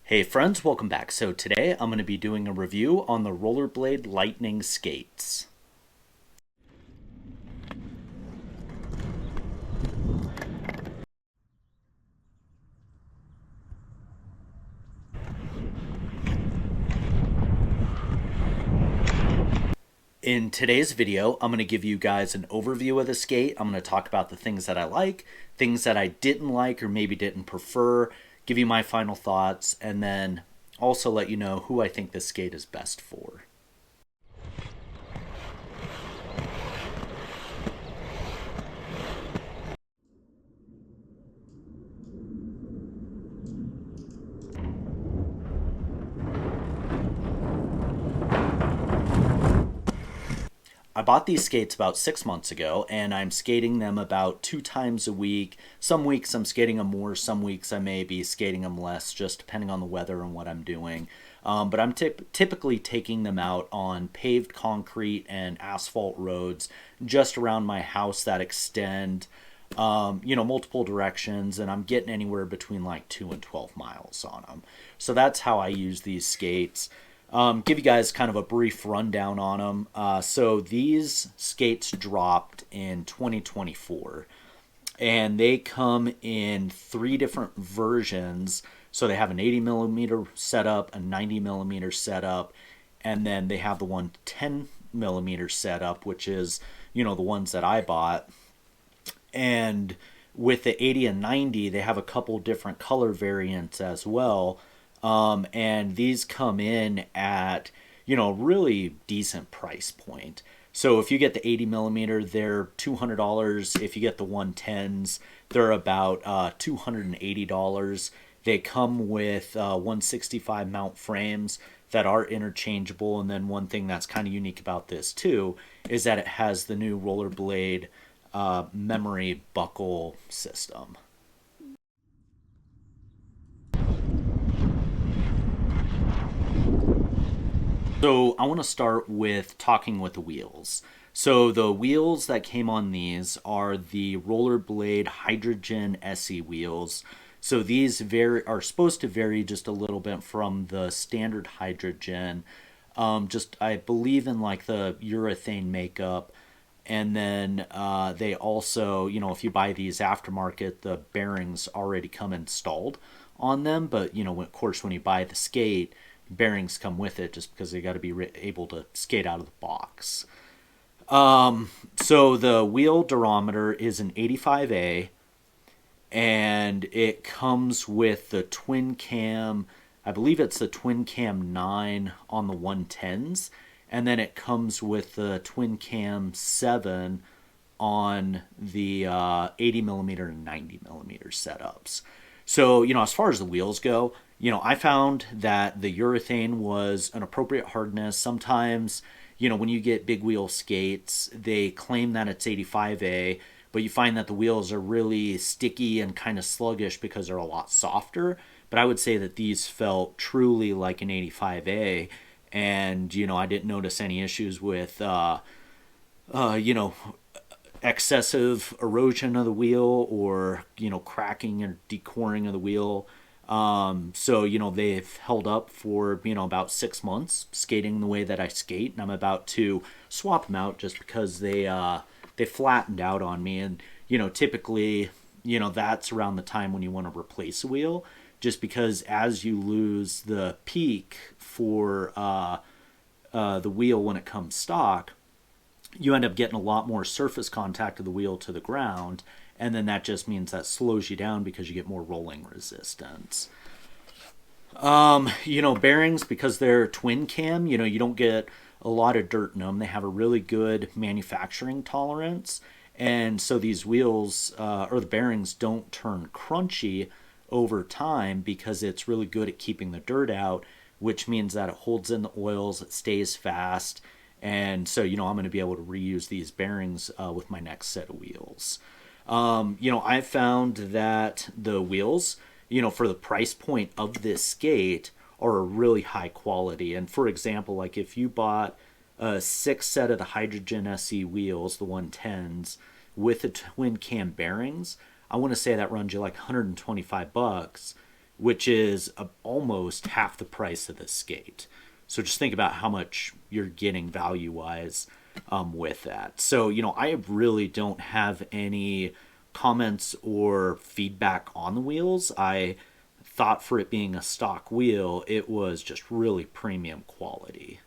Hey friends, welcome back. So today I'm going to be doing a review on the Rollerblade Lightning skates. In today's video, I'm going to give you guys an overview of the skate. I'm going to talk about the things that I like, things that I didn't like or maybe didn't prefer, give you my final thoughts, and then also let you know who I think this skate is best for. I bought these skates about 6 months ago, and I'm skating them about 2 times a week. Some weeks I'm skating them more, some weeks I may be skating them less, just depending on the weather and what I'm doing. But I'm typically taking them out on paved concrete and asphalt roads just around my house that extend, multiple directions, and I'm getting anywhere between like 2 and 12 miles on them. So that's how I use these skates. Give you guys kind of a brief rundown on them. So these skates dropped in 2024, and they come in three different versions. So they have an 80 millimeter setup, a 90 millimeter setup, and then they have the 110 millimeter setup, which is the ones that I bought. And with the 80 and 90, they have a couple different color variants as well. And these come in at, really decent price point. So if you get the 80 millimeter, they're $200. If you get the 110s, they're about $280. They come with 165 mount frames that are interchangeable. And then one thing that's kind of unique about this too is that it has the new Rollerblade memory buckle system. So I want to start with talking with the wheels. So the wheels that came on these are the Rollerblade Hydrogen SE wheels. So these are supposed to vary just a little bit from the standard hydrogen. Just I believe in like the urethane makeup, and then they also, if you buy these aftermarket, the bearings already come installed on them. But of course, when you buy the skate, bearings come with it just because they got to be able to skate out of the box. So the wheel durometer is an 85A, and it comes with the twin cam. I believe it's the twin cam 9 on the 110s, and then it comes with the twin cam 7 on the 80 millimeter and 90 millimeter setups. So, as far as the wheels go, I found that the urethane was an appropriate hardness. Sometimes, when you get big wheel skates, they claim that it's 85A, but you find that the wheels are really sticky and kind of sluggish because they're a lot softer. But I would say that these felt truly like an 85A, and, I didn't notice any issues with, uh, you know, excessive erosion of the wheel or cracking or decoring of the wheel. So they've held up for about 6 months skating the way that I skate, and I'm about to swap them out just because they flattened out on me. And typically that's around the time when you want to replace a wheel, just because as you lose the peak for the wheel when it comes stock, you end up getting a lot more surface contact of the wheel to the ground, and then that just means that slows you down because you get more rolling resistance. Bearings, because they're twin cam, you don't get a lot of dirt in them. They have a really good manufacturing tolerance, and so these wheels or the bearings don't turn crunchy over time because it's really good at keeping the dirt out, which means that it holds in the oils, it stays fast, and so I'm going to be able to reuse these bearings with my next set of wheels. I found that the wheels, for the price point of this skate, are a really high quality. And for example, like if you bought a 6 set of the Hydrogen SE wheels, the 110s, with the twin cam bearings, I want to say that runs you like $125. which is almost half the price of the skate. So just think about how much you're getting value wise with that. So, I really don't have any comments or feedback on the wheels. I thought for it being a stock wheel, it was just really premium quality.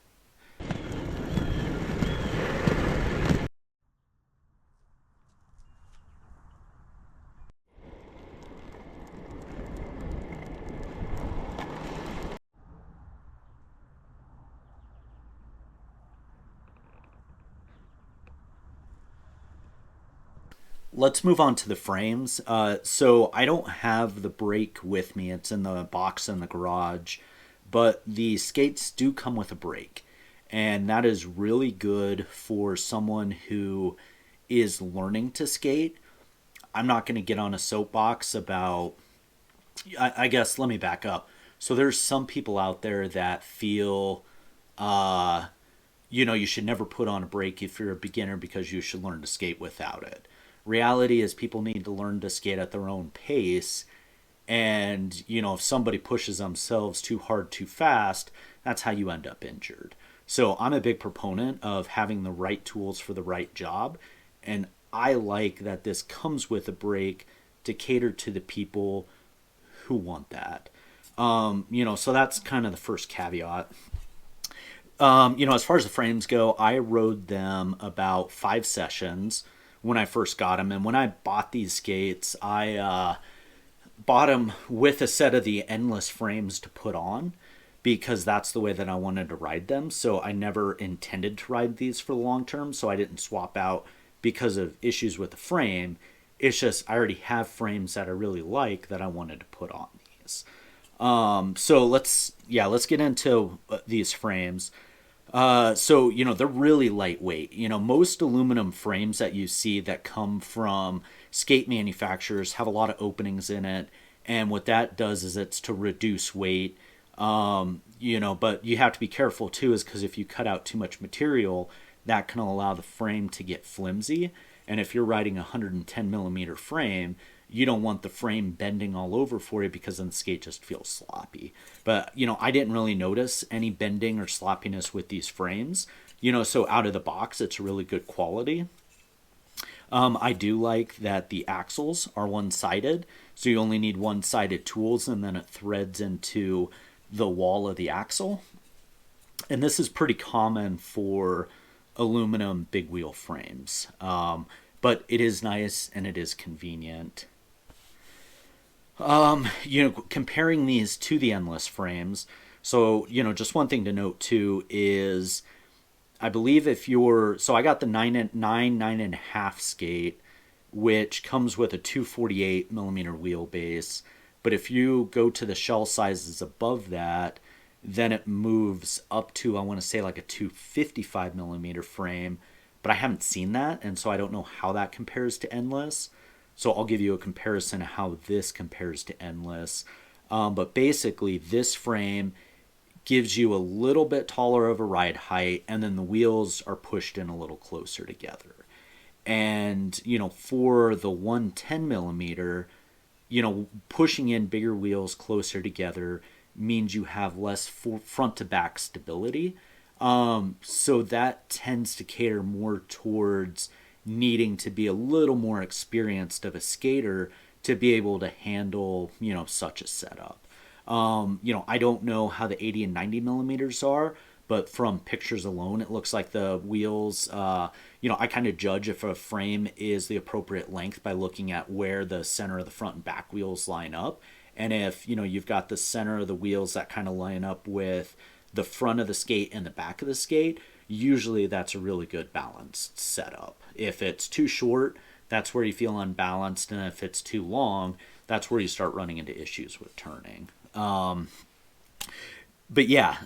Let's move on to the frames. So I don't have the brake with me, it's in the box in the garage, but the skates do come with a brake. And that is really good for someone who is learning to skate. I'm not going to get on a soapbox about, I guess, let me back up. So there's some people out there that feel, uh, you should never put on a brake if you're a beginner because you should learn to skate without it. Reality is people need to learn to skate at their own pace. And, if somebody pushes themselves too hard too fast, that's how you end up injured. So I'm a big proponent of having the right tools for the right job. And I like that this comes with a brake to cater to the people who want that. So that's kind of the first caveat. As far as the frames go, I rode them about 5 sessions when I first got them. And when I bought these skates, I bought them with a set of the endless frames to put on because that's the way that I wanted to ride them. So I never intended to ride these for the long term. So I didn't swap out because of issues with the frame. It's just I already have frames that I really like that I wanted to put on these. So let's get into these frames. So they're really lightweight. Most aluminum frames that you see that come from skate manufacturers have a lot of openings in it, and what that does is it's to reduce weight. But you have to be careful too, is because if you cut out too much material, that can allow the frame to get flimsy. And if you're riding a 110 millimeter frame, you don't want the frame bending all over for you because then the skate just feels sloppy. But, I didn't really notice any bending or sloppiness with these frames. So out of the box, it's really good quality. I do like that the axles are one-sided, so you only need one-sided tools and then it threads into the wall of the axle. And this is pretty common for aluminum big wheel frames. But it is nice and it is convenient. Comparing these to the endless frames. So, just one thing to note too is I believe so I got the 9.5 skate, which comes with a 248 millimeter wheelbase. But if you go to the shell sizes above that, then it moves up to, I want to say, like a 255 millimeter frame. But I haven't seen that, and so I don't know how that compares to endless. So I'll give you a comparison of how this compares to endless. But basically, this frame gives you a little bit taller of a ride height, and then the wheels are pushed in a little closer together. And, for the 110 millimeter, pushing in bigger wheels closer together means you have less front to back stability. So that tends to cater more towards needing to be a little more experienced of a skater to be able to handle, such a setup. I don't know how the 80 and 90 millimeters are, but from pictures alone, it looks like the wheels, I kind of judge if a frame is the appropriate length by looking at where the center of the front and back wheels line up. And if, you've got the center of the wheels that kind of line up with the front of the skate and the back of the skate, usually that's a really good balanced setup. If it's too short, that's where you feel unbalanced. And if it's too long, that's where you start running into issues with turning. But yeah,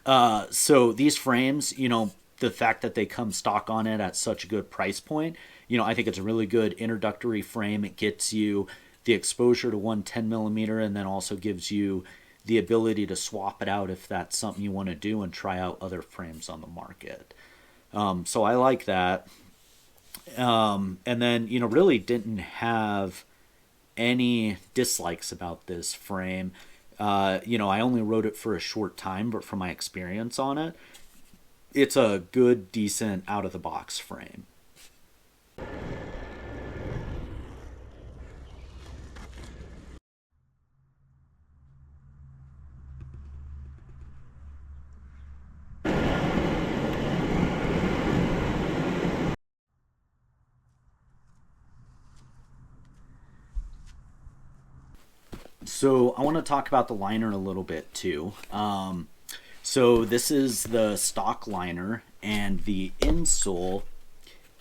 so these frames, the fact that they come stock on it at such a good price point, I think it's a really good introductory frame. It gets you the exposure to 110 millimeter and then also gives you the ability to swap it out if that's something you want to do and try out other frames on the market. So I like that. And then, really didn't have any dislikes about this frame. I only rode it for a short time, but from my experience on it, it's a good, decent out of the box frame. So I want to talk about the liner a little bit too. So this is the stock liner, and the insole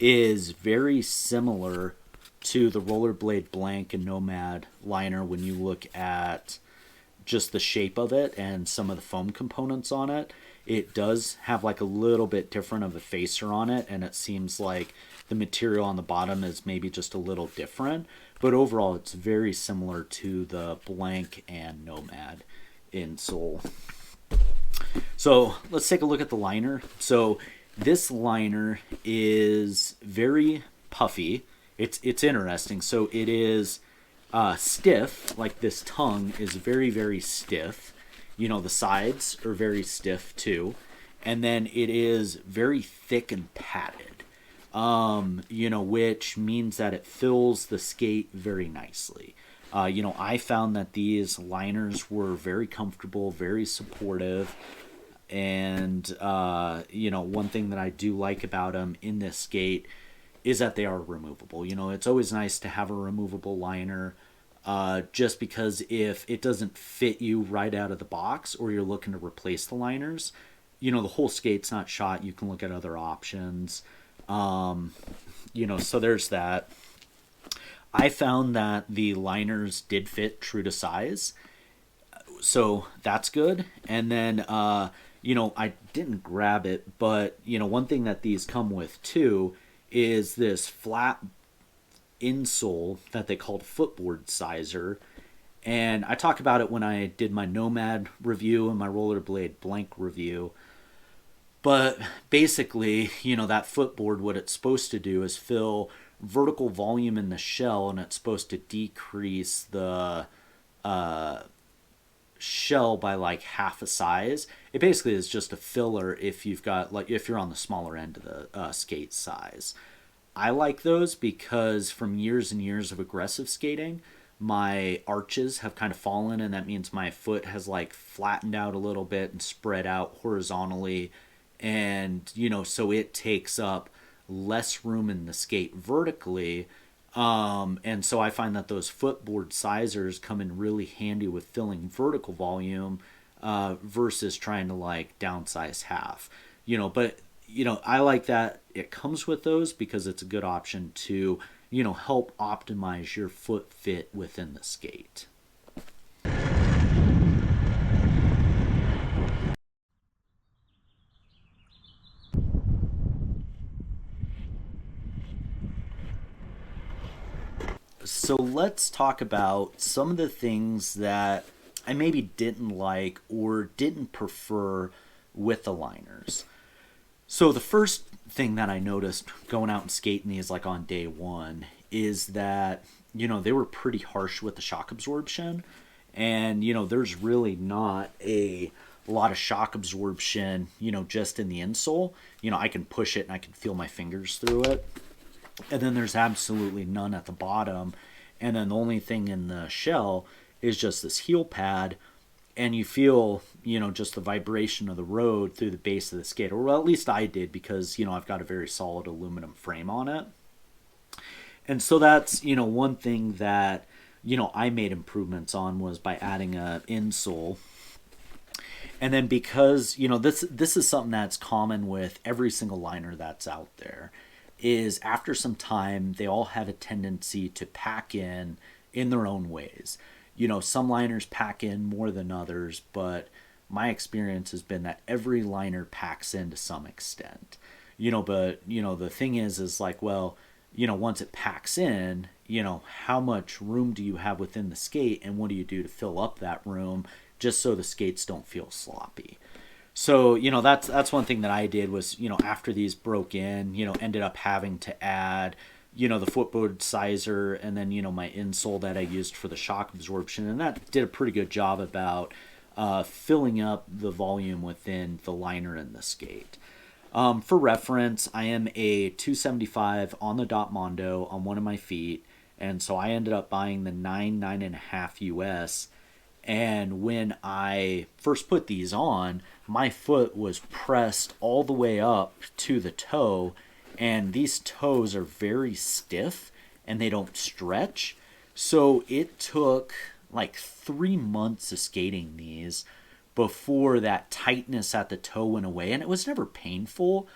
is very similar to the Rollerblade Blank and Nomad liner when you look at just the shape of it and some of the foam components on it. It does have like a little bit different of a facer on it, and it seems like the material on the bottom is maybe just a little different, but overall it's very similar to the Blank and Nomad insole. So let's take a look at the liner. So this liner is very puffy. It's interesting. So it is stiff, like this tongue is very, very stiff. The sides are very stiff too. And then it is very thick and padded, which means that it fills the skate very nicely. I found that these liners were very comfortable, very supportive. And, one thing that I do like about them in this skate is that they are removable. It's always nice to have a removable liner, just because if it doesn't fit you right out of the box or you're looking to replace the liners, the whole skate's not shot. You can look at other options. So there's that. I found that the liners did fit true to size, so that's good. And then, I didn't grab it, but, one thing that these come with too is this flat insole that they called footboard sizer. And I talked about it when I did my Nomad review and my Rollerblade Blank review. But basically, that footboard, what it's supposed to do is fill vertical volume in the shell, and it's supposed to decrease the shell by like half a size. It basically is just a filler if you're on the smaller end of the skate size. I like those because from years and years of aggressive skating, my arches have kind of fallen, and that means my foot has like flattened out a little bit and spread out horizontally. And, so it takes up less room in the skate vertically. And so I find that those footboard sizers come in really handy with filling vertical volume, versus trying to like downsize half. But I like that it comes with those because it's a good option to help optimize your foot fit within the skate. So let's talk about some of the things that I maybe didn't like or didn't prefer with the liners. So the first thing that I noticed going out and skating these like on day one is that, they were pretty harsh with the shock absorption. And, there's really not a lot of shock absorption, just in the insole. I can push it and I can feel my fingers through it. And then there's absolutely none at the bottom. And then the only thing in the shell is just this heel pad. And you feel, just the vibration of the road through the base of the skate. Or well, at least I did, because, I've got a very solid aluminum frame on it. And so that's, one thing that, I made improvements on was by adding a insole. And then because, this is something that's common with every single liner that's out there, is after some time, they all have a tendency to pack in their own ways. Some liners pack in more than others, but my experience has been that every liner packs in to some extent. But, the thing is like, well, once it packs in, how much room do you have within the skate, and what do you do to fill up that room just so the skates don't feel sloppy? So, that's one thing that I did was, after these broke in, ended up having to add the footboard sizer, and then, my insole that I used for the shock absorption. And that did a pretty good job about filling up the volume within the liner and the skate. For reference, I am a 275 on the dot Mondo on one of my feet. And so I ended up buying the 9.5 US. And when I first put these on, my foot was pressed all the way up to the toe. And these toes are very stiff and they don't stretch. So it took like 3 months of skating these before that tightness at the toe went away. And it was never painful.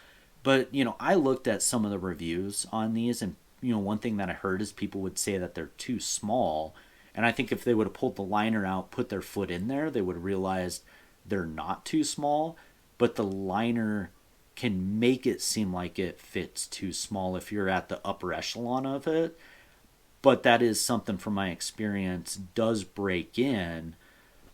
But, I looked at some of the reviews on these, and, one thing that I heard is people would say that they're too small. And I think if they would have pulled the liner out, put their foot in there, they would have realized they're not too small. But the liner can make it seem like it fits too small if you're at the upper echelon of it. But that is something from my experience does break in.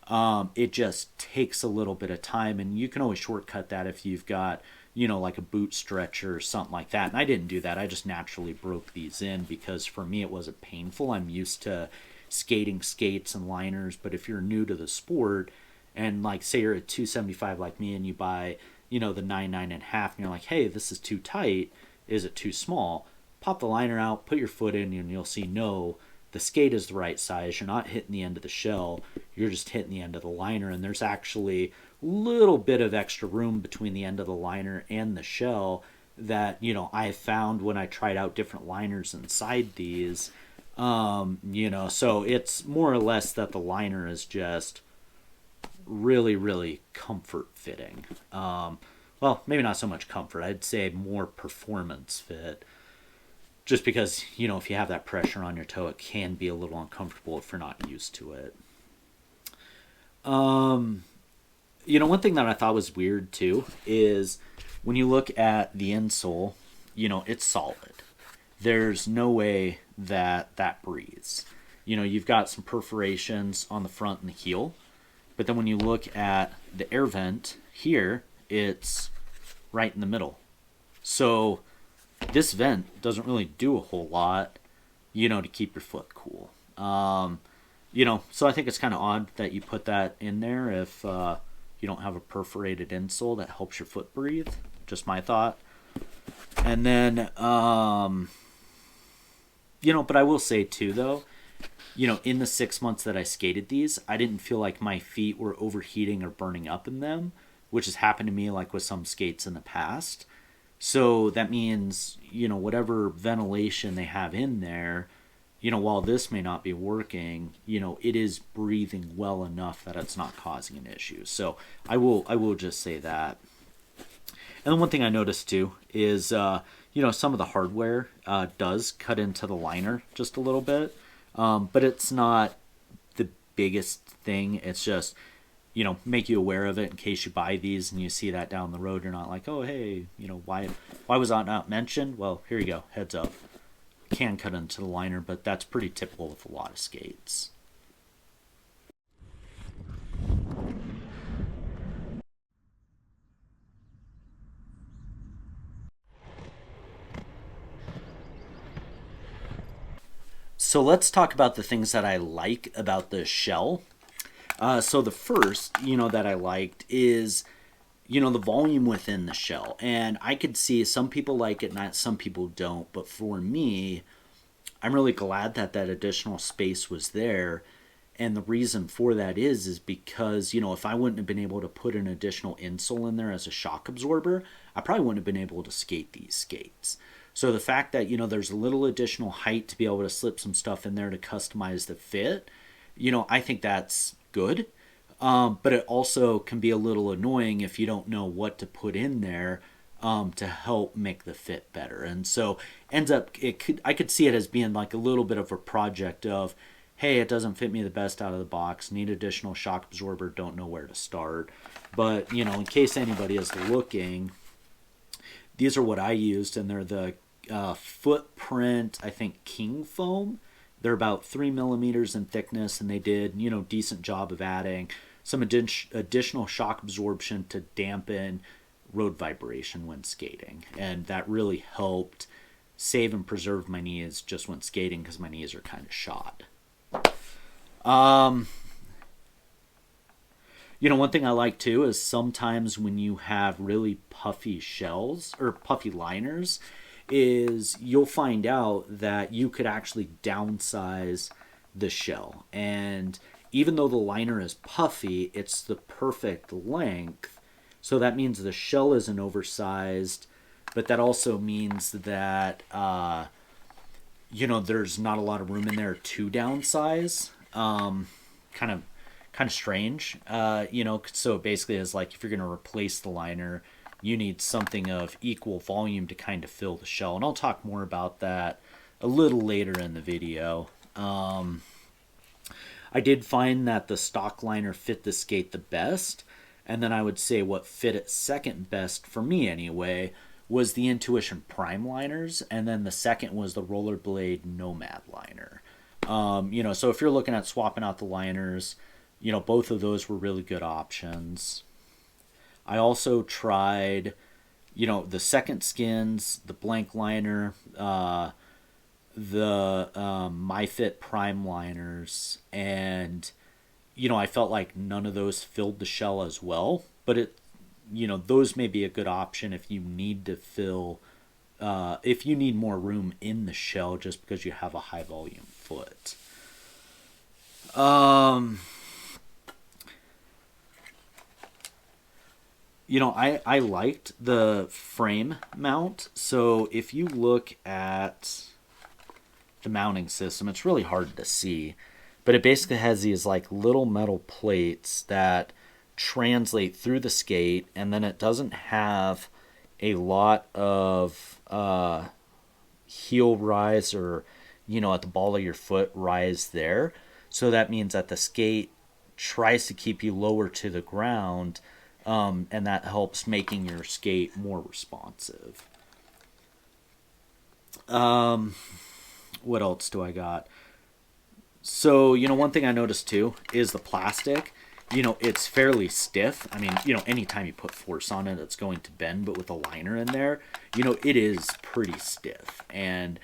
It just takes a little bit of time, and you can always shortcut that if you've got, like a boot stretcher or something like that. And I didn't do that. I just naturally broke these in because for me it wasn't painful. I'm used to skating skates and liners. But if you're new to the sport, and like say you're at 275 like me, and you buy, the 9.5, and you're like, hey, this is too tight. Is it too small? Pop the liner out, put your foot in, and you'll see, no, the skate is the right size. You're not hitting the end of the shell. You're just hitting the end of the liner. And there's actually a little bit of extra room between the end of the liner and the shell that, I found when I tried out different liners inside these. So it's more or less that the liner is just really, really comfort fitting. Well, maybe not so much comfort. I'd say more performance fit. Just because, if you have that pressure on your toe, it can be a little uncomfortable if you're not used to it. One thing that I thought was weird too is when you look at the insole, it's solid. There's no way that breathes. You've got some perforations on the front and the heel, but then when you look at the air vent here, it's right in the middle. So this vent doesn't really do a whole lot, to keep your foot cool. So I think it's kind of odd that you put that in there if you don't have a perforated insole that helps your foot breathe. Just my thought. And then, but I will say too, though, in the 6 months that I skated these, I didn't feel like my feet were overheating or burning up in them, which has happened to me like with some skates in the past. So that means, whatever ventilation they have in there, while this may not be working, it is breathing well enough that it's not causing an issue. So I will just say that. And then one thing I noticed too is, some of the hardware does cut into the liner just a little bit, but it's not the biggest thing. It's just, make you aware of it in case you buy these and you see that down the road. You're not like, oh, hey, why was that not mentioned? Well, here you go. Heads up. Can cut into the liner, but that's pretty typical with a lot of skates. So let's talk about the things that I like about the shell. So the first, that I liked is, the volume within the shell. And I could see some people like it, not some people don't. But for me, I'm really glad that that additional space was there. And the reason for that is because, if I wouldn't have been able to put an additional insole in there as a shock absorber, I probably wouldn't have been able to skate these skates. So the fact that, there's a little additional height to be able to slip some stuff in there to customize the fit, I think that's good. But it also can be a little annoying if you don't know what to put in there to help make the fit better. And so I could see it as being like a little bit of a project of, hey, it doesn't fit me the best out of the box, need additional shock absorber, don't know where to start. But, in case anybody is looking, these are what I used, and they're the Footprint, I think, King Foam. They're about 3 millimeters in thickness, and they did, decent job of adding some additional shock absorption to dampen road vibration when skating. And that really helped save and preserve my knees just when skating because my knees are kind of shot. Um, One thing I like too is sometimes when you have really puffy shells or puffy liners, is you'll find out that you could actually downsize the shell. And even though the liner is puffy, it's the perfect length. So that means the shell isn't oversized, but that also means that there's not a lot of room in there to downsize. Kind of strange. So it basically is like if you're going to replace the liner, you need something of equal volume to kind of fill the shell. And I'll talk more about that a little later in the video. I did find that the stock liner fit the skate the best. And then I would say what fit it second best, for me anyway, was the Intuition Prime liners. And then the second was the Rollerblade Nomad liner. So if you're looking at swapping out the liners, both of those were really good options. I also tried, the second skins, the blank liner, the MyFit Prime liners, and I felt like none of those filled the shell as well. But those may be a good option if you need to fill, if you need more room in the shell just because you have a high volume foot. I liked the frame mount. So if you look at the mounting system, it's really hard to see, but it basically has these like little metal plates that translate through the skate, and then it doesn't have a lot of heel rise or at the ball of your foot rise there. So that means that the skate tries to keep you lower to the ground, and that helps making your skate more responsive. What else do I got? So, one thing I noticed too is the plastic. It's fairly stiff. I mean, anytime you put force on it, it's going to bend, but with a liner in there, it is pretty stiff. And,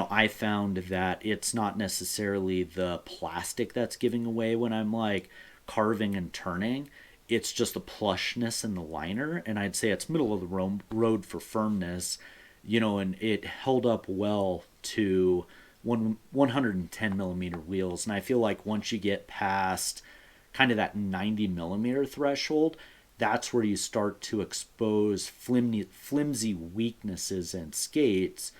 I found that it's not necessarily the plastic that's giving away when I'm like carving and turning. It's just the plushness in the liner. And I'd say it's middle of the road for firmness, and it held up well to 110 millimeter wheels. And I feel like once you get past kind of that 90 millimeter threshold, that's where you start to expose flimsy weaknesses in skates,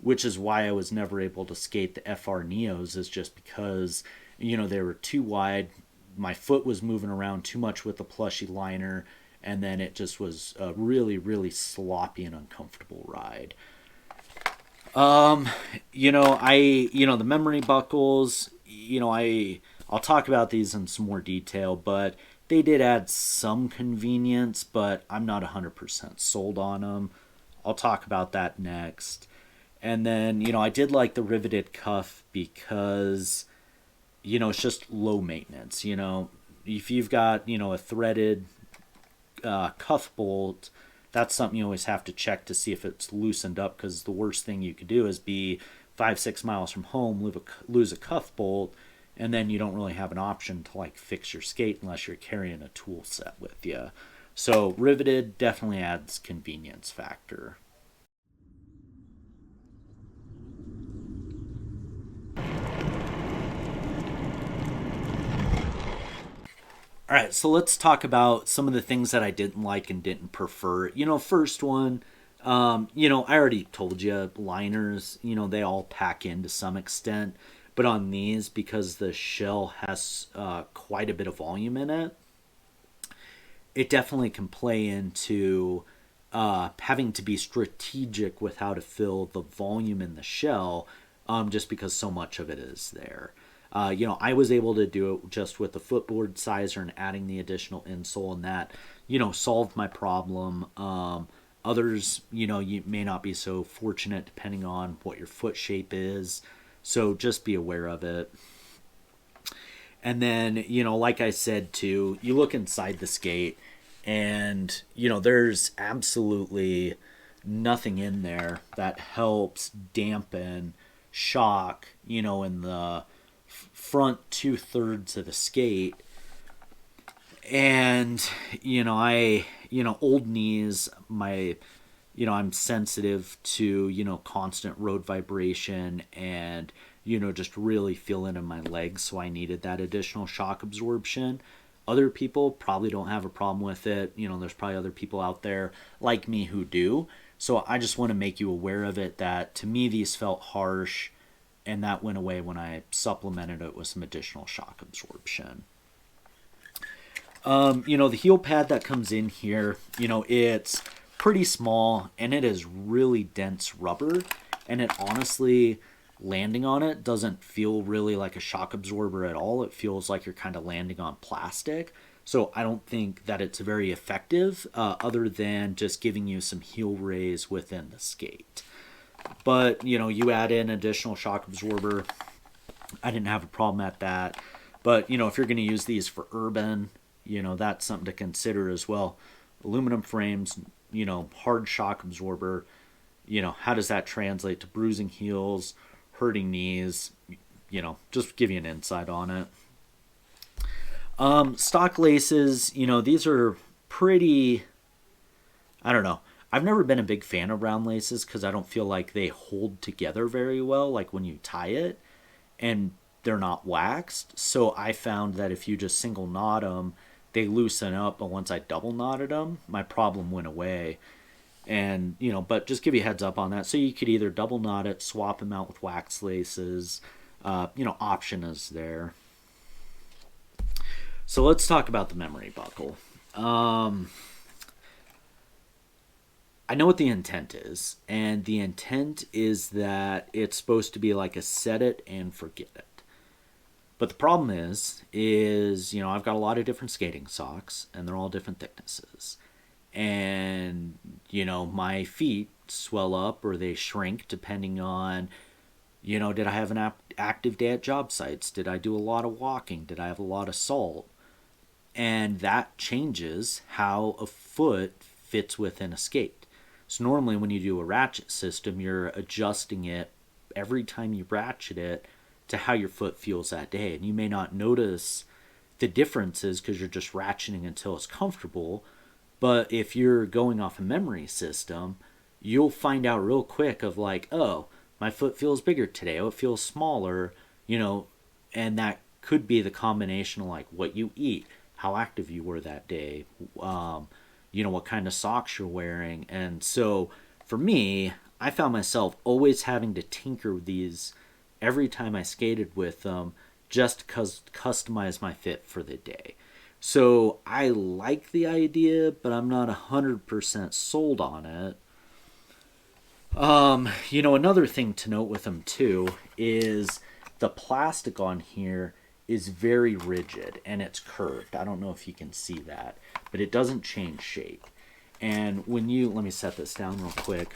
which is why I was never able to skate the FR Neos, is just because, they were too wide. My foot was moving around too much with the plushy liner, and then it just was a really, really sloppy and uncomfortable ride. The memory buckles, I'll talk about these in some more detail, but they did add some convenience, but I'm not 100% sold on them. I'll talk about that next. And then, I did like the riveted cuff because, it's just low maintenance. If you've got, a threaded cuff bolt, that's something you always have to check to see if it's loosened up, because the worst thing you could do is be 5-6 miles from home, lose a cuff bolt, and then you don't really have an option to like fix your skate unless you're carrying a tool set with you. So riveted definitely adds convenience factor. All right, so let's talk about some of the things that I didn't like and didn't prefer. First one, I already told you, liners, they all pack in to some extent. But on these, because the shell has quite a bit of volume in it, it definitely can play into having to be strategic with how to fill the volume in the shell, just because so much of it is there. I was able to do it just with the footboard sizer and adding the additional insole, and that, solved my problem. Others, you may not be so fortunate depending on what your foot shape is. So just be aware of it. And then, like I said too, you look inside the skate and, there's absolutely nothing in there that helps dampen shock, in the front 2/3 of the skate. And, old knees, I'm sensitive to, constant road vibration and, just really feeling in my legs. So I needed that additional shock absorption. Other people probably don't have a problem with it. There's probably other people out there like me who do. So I just want to make you aware of it, that to me these felt harsh, and that went away when I supplemented it with some additional shock absorption. The heel pad that comes in here, it's pretty small and it is really dense rubber, and it honestly, landing on it doesn't feel really like a shock absorber at all. It feels like you're kind of landing on plastic. So I don't think that it's very effective, other than just giving you some heel raise within the skate. But, you add in additional shock absorber. I didn't have a problem at that. But, if you're going to use these for urban, that's something to consider as well. Aluminum frames, hard shock absorber, how does that translate to bruising heels, hurting knees, just give you an insight on it. Stock laces, these are pretty, I don't know. I've never been a big fan of round laces because I don't feel like they hold together very well, like when you tie it, and they're not waxed. So I found that if you just single knot them, they loosen up, but once I double knotted them, my problem went away. And, but just give you a heads up on that. So you could either double knot it, swap them out with wax laces, option is there. So let's talk about the memory buckle. I know what the intent is, and the intent is that it's supposed to be like a set it and forget it. But the problem is, I've got a lot of different skating socks, and they're all different thicknesses. And, my feet swell up or they shrink depending on, did I have an active day at job sites? Did I do a lot of walking? Did I have a lot of salt? And that changes how a foot fits within a skate. So normally when you do a ratchet system, you're adjusting it every time you ratchet it to how your foot feels that day. And you may not notice the differences because you're just ratcheting until it's comfortable. But if you're going off a memory system, you'll find out real quick of like, oh, my foot feels bigger today. Oh, it feels smaller, and that could be the combination of like what you eat, how active you were that day, what kind of socks you're wearing. And so for me, I found myself always having to tinker with these every time I skated with them, just customize my fit for the day. So I like the idea, but I'm not 100% sold on it. Another thing to note with them too is the plastic on here is very rigid and it's curved. I don't know if you can see that, but it doesn't change shape. And let me set this down real quick.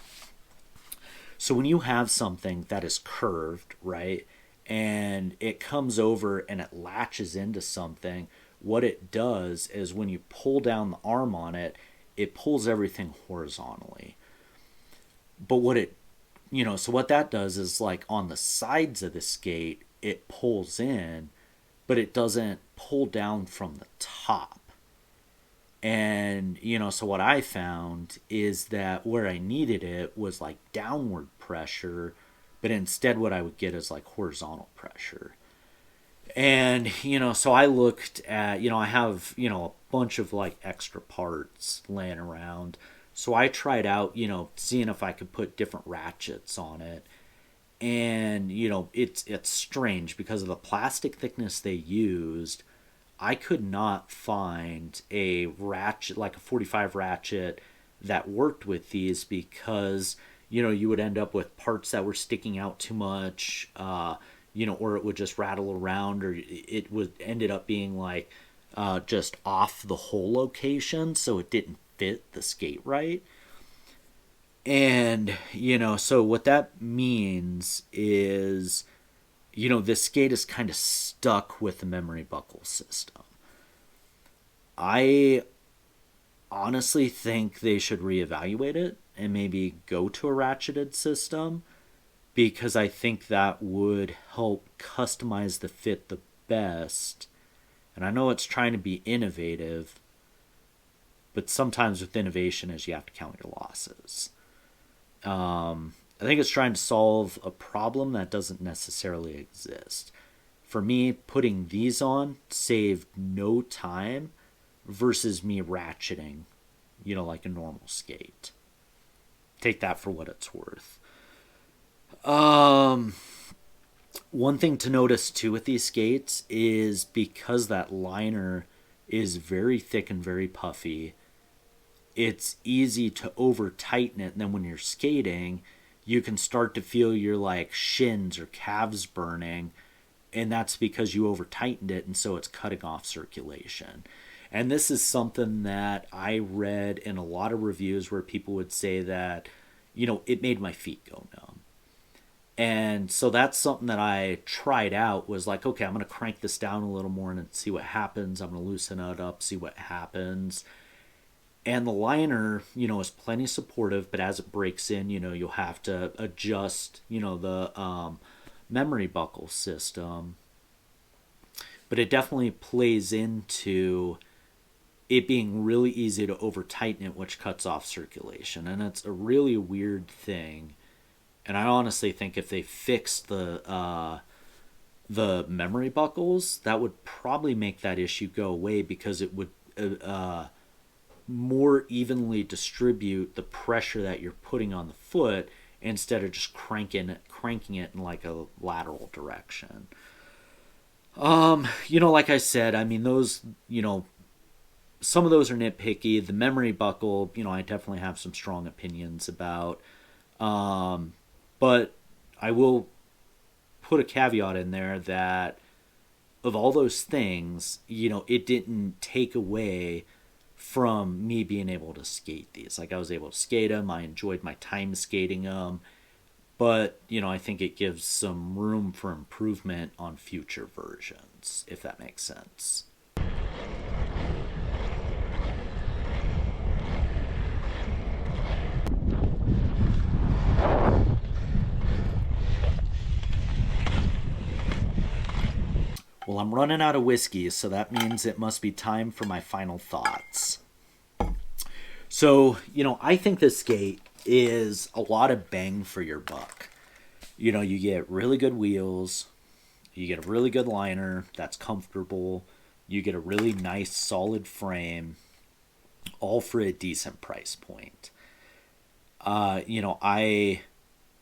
So when you have something that is curved, right, and it comes over and it latches into something, what it does is when you pull down the arm on it, it pulls everything horizontally. But so what that does is like on the sides of the skate, it pulls in, but it doesn't pull down from the top. And, so what I found is that where I needed it was like downward pressure, but instead what I would get is like horizontal pressure. And, so I looked at, I have, a bunch of like extra parts laying around. So I tried out, seeing if I could put different ratchets on it. And, it's strange because of the plastic thickness they used. I could not find a ratchet, like a 45 ratchet that worked with these because, you would end up with parts that were sticking out too much, or it would just rattle around, or it would ended up being like just off the hole location, so it didn't fit the skate right. And, so what that means is, this skate is kind of stuck with the memory buckle system. I honestly think they should reevaluate it and maybe go to a ratcheted system, because I think that would help customize the fit the best. And I know it's trying to be innovative, but sometimes with innovation is you have to count your losses. I think it's trying to solve a problem that doesn't necessarily exist. For me, putting these on saved no time versus me ratcheting, like a normal skate. Take that for what it's worth. One thing to notice too with these skates is because that liner is very thick and very puffy, it's easy to over tighten it, and then when you're skating, you can start to feel your like shins or calves burning, and that's because you over tightened it, and so it's cutting off circulation. And this is something that I read in a lot of reviews where people would say that, it made my feet go numb. And so that's something that I tried out, was like, okay, I'm going to crank this down a little more and see what happens. I'm going to loosen it up, see what happens. And the liner, is plenty supportive, but as it breaks in, you'll have to adjust, the memory buckle system. But it definitely plays into it being really easy to over tighten it, which cuts off circulation. And it's a really weird thing. And I honestly think if they fixed the memory buckles, that would probably make that issue go away, because it would more evenly distribute the pressure that you're putting on the foot, instead of just cranking it in like a lateral direction. Like I said, I mean, those, some of those are nitpicky. The memory buckle, I definitely have some strong opinions about. But I will put a caveat in there that of all those things, it didn't take away from me being able to skate these. Like, I was able to skate them. I enjoyed my time skating them. But, I think it gives some room for improvement on future versions, if that makes sense. Well, I'm running out of whiskey, so that means it must be time for my final thoughts. So, I think this skate is a lot of bang for your buck. You get really good wheels, you get a really good liner that's comfortable, you get a really nice solid frame, all for a decent price point. I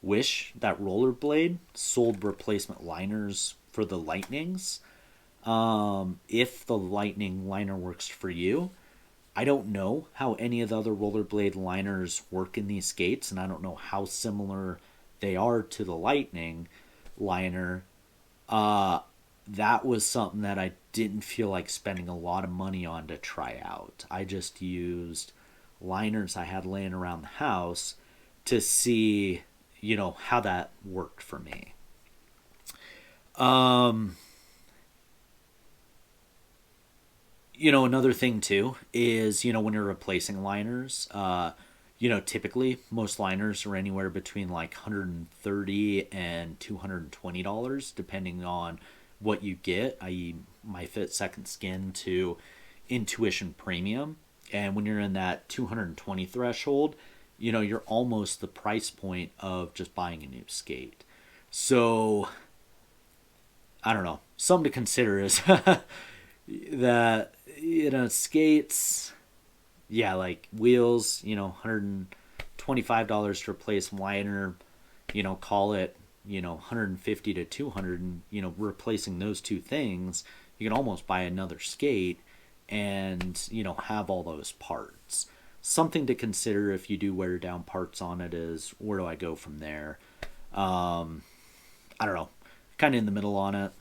wish that Rollerblade sold replacement liners for the Lightnings. If the Lightning liner works for you. I don't know how any of the other Rollerblade liners work in these skates, and I don't know how similar they are to the Lightning liner. That was something that I didn't feel like spending a lot of money on to try out. I just used liners I had laying around the house to see, how that worked for me. Another thing too is, when you're replacing liners, typically most liners are anywhere between like $130 and $220, depending on what you get, i.e. My Fit Second Skin to Intuition Premium. And when you're in that 220 threshold, you're almost the price point of just buying a new skate. So, I don't know. Something to consider is that, skates, yeah, like wheels, $125 to replace liner, call it, 150 to 200, and, replacing those two things, you can almost buy another skate and, have all those parts. Something to consider if you do wear down parts on it is, where do I go from there? I don't know, kind of in the middle on it.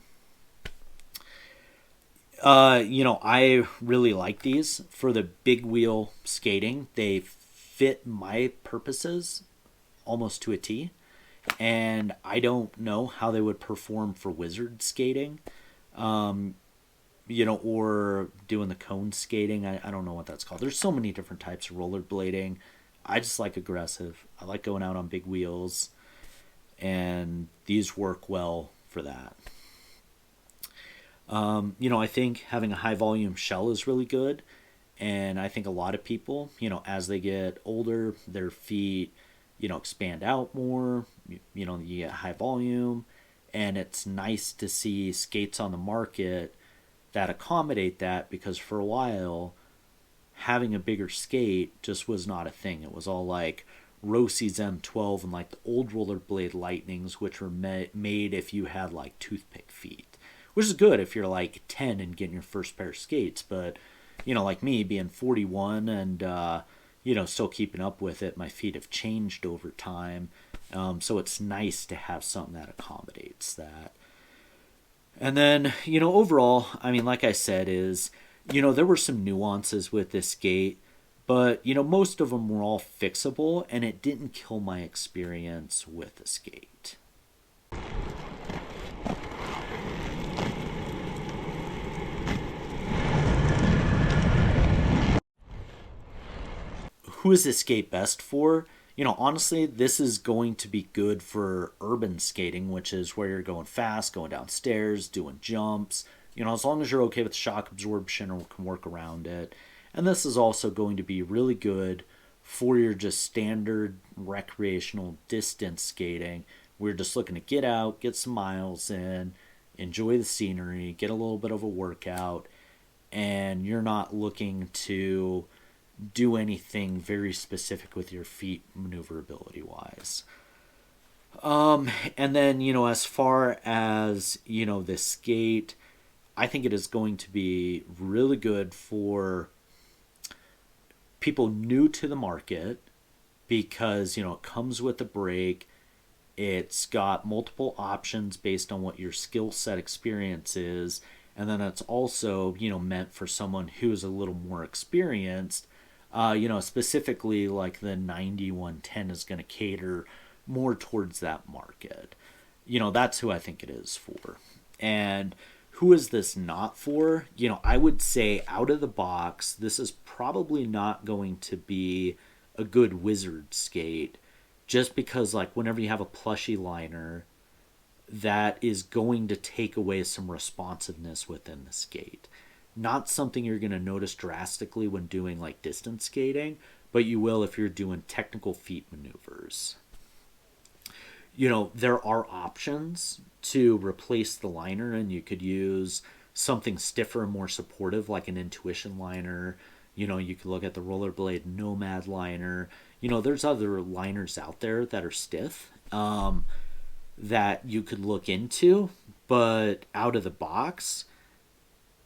I really like these for the big wheel skating. They fit my purposes almost to a T. And I don't know how they would perform for wizard skating, or doing the cone skating. I don't know what that's called. There's so many different types of rollerblading. I just like aggressive. I like going out on big wheels, and these work well for that. I think having a high volume shell is really good. And I think a lot of people, as they get older, their feet, expand out more. You get high volume. And it's nice to see skates on the market that accommodate that, because for a while, having a bigger skate just was not a thing. It was all like Rossi's M12 and like the old Rollerblade Lightnings, which were made if you had like toothpick feet, which is good if you're like 10 and getting your first pair of skates. But, like me being 41 and, still keeping up with it, my feet have changed over time. So it's nice to have something that accommodates that. And then, overall, I mean, like I said, there were some nuances with this skate, but, most of them were all fixable, and it didn't kill my experience with the skate. Who is this skate best for? Honestly, this is going to be good for urban skating, which is where you're going fast, going downstairs, doing jumps, as long as you're okay with shock absorption or can work around it. And this is also going to be really good for your just standard recreational distance skating. We're just looking to get out, get some miles in, enjoy the scenery, get a little bit of a workout, and you're not looking to do anything very specific with your feet maneuverability wise. And then, as far as, this skate, I think it is going to be really good for people new to the market because, it comes with a brake. It's got multiple options based on what your skill set experience is. And then it's also, meant for someone who is a little more experienced. Specifically like the 9110 is going to cater more towards that market. That's who I think it is for. And who is this not for? I would say out of the box, this is probably not going to be a good wizard skate, just because like whenever you have a plushy liner, that is going to take away some responsiveness within the skate. Not something you're going to notice drastically when doing like distance skating, but you will if you're doing technical feet maneuvers. There are options to replace the liner, and you could use something stiffer and more supportive, like an Intuition liner. You could look at the Rollerblade Nomad liner. There's other liners out there that are stiff that you could look into, but out of the box,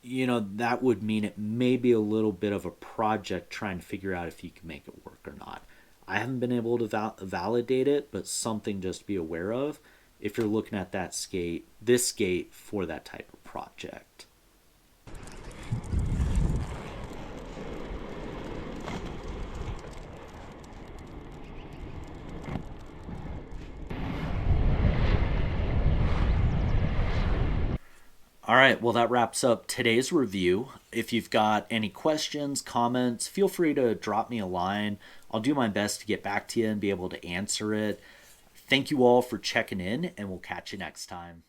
that would mean it may be a little bit of a project trying to figure out if you can make it work or not. I haven't been able to validate it, but something just to be aware of if you're looking at this skate for that type of project. All right, well, that wraps up today's review. If you've got any questions, comments, feel free to drop me a line. I'll do my best to get back to you and be able to answer it. Thank you all for checking in, and we'll catch you next time.